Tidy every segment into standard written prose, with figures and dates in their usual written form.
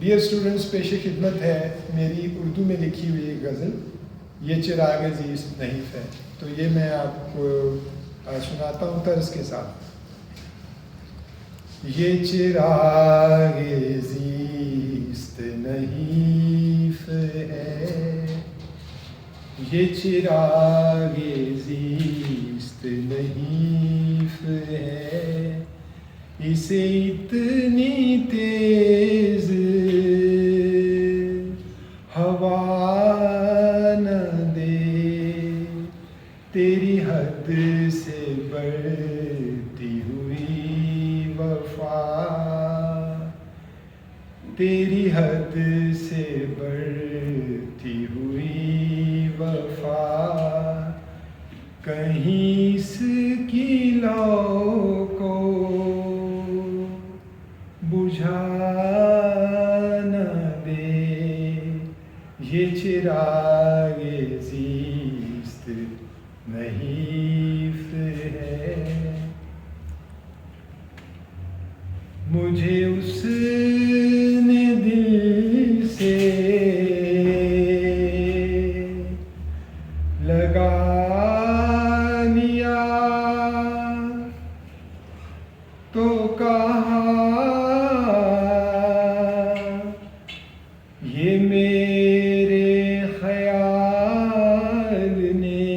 Dear students, पेश खिदमत है मेरी उर्दू में लिखी हुई एक गज़ल, ये चिराग अज़ीज़ नहीफ़ है। तो ये मैं आपको सुनाता हूँ तर्ज के साथ। ये चिराग अज़ीज़ नहीफ़ है, ये चिराग अज़ीज़ नहीफ़ है, इसे इतनी तेज़ हवा न दे, तेरी हद से बढ़ती हुई वफ़ा, तेरी हद से बढ़ती हुई वफ़ा, कहीं इसकी लौ को बुझा न दे, ये चिराग अज़ीज़ नहीफ़ है। मुझे उसने दिल से लगा लिया, तो कहा ये मेरे ख्याल ने,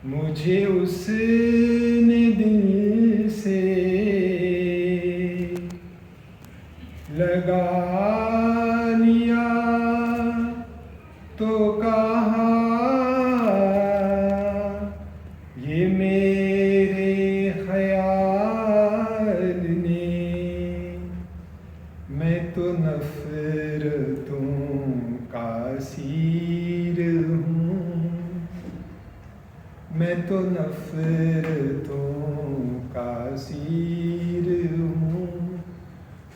मुझे उसने दिल से लगा लिया, तो कहा ये मेरे ख्याल ने। मैं तो नफ़रतों का असीर हूँ, मैं तो नफ़रतों का असीर हूँ,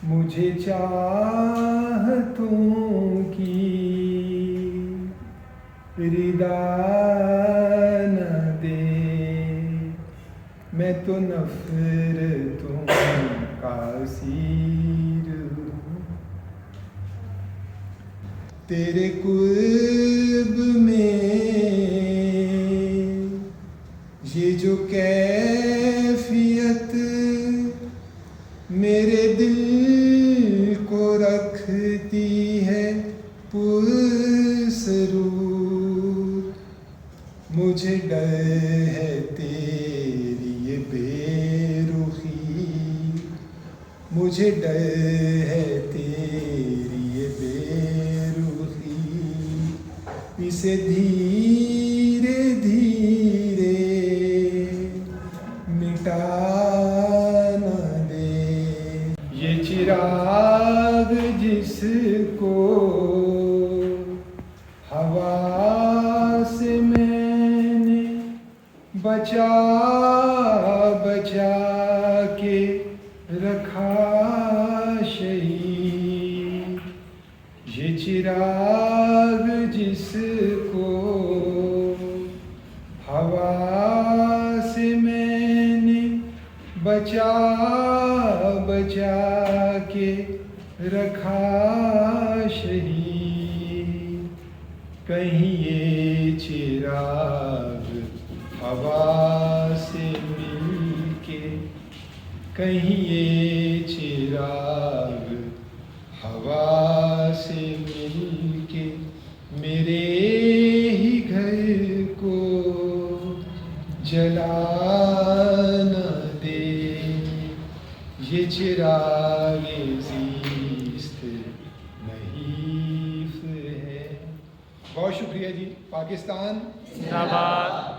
मुझे चाहतों की रिदा न दे, मैं तो नफ़रतों का असीर हूँ। तेरे कुर्ब में ये जो कैफियत मेरे दिल को रखती है पुरसरूर, मुझे डर है तेरी ये बेरुखी, मुझे डर है तेरी ये बेरुखी, इसे धीरे धीरे मिटा न दे, ये चिराग जिसको हवा से मैंने बचा बचा के रखा शहीद, ये चिराग जिसको हवा से मैंने बचा बचा के रखा शहीद, कहीं ये चिराग हवा से मिलके, कहीं ये चिराग हवा से मिलके मेरे ही घर को जला न दे, ये चिराग अज़ीज़ नहीफ़ है। बहुत शुक्रिया जी। पाकिस्तान जिंदाबाद।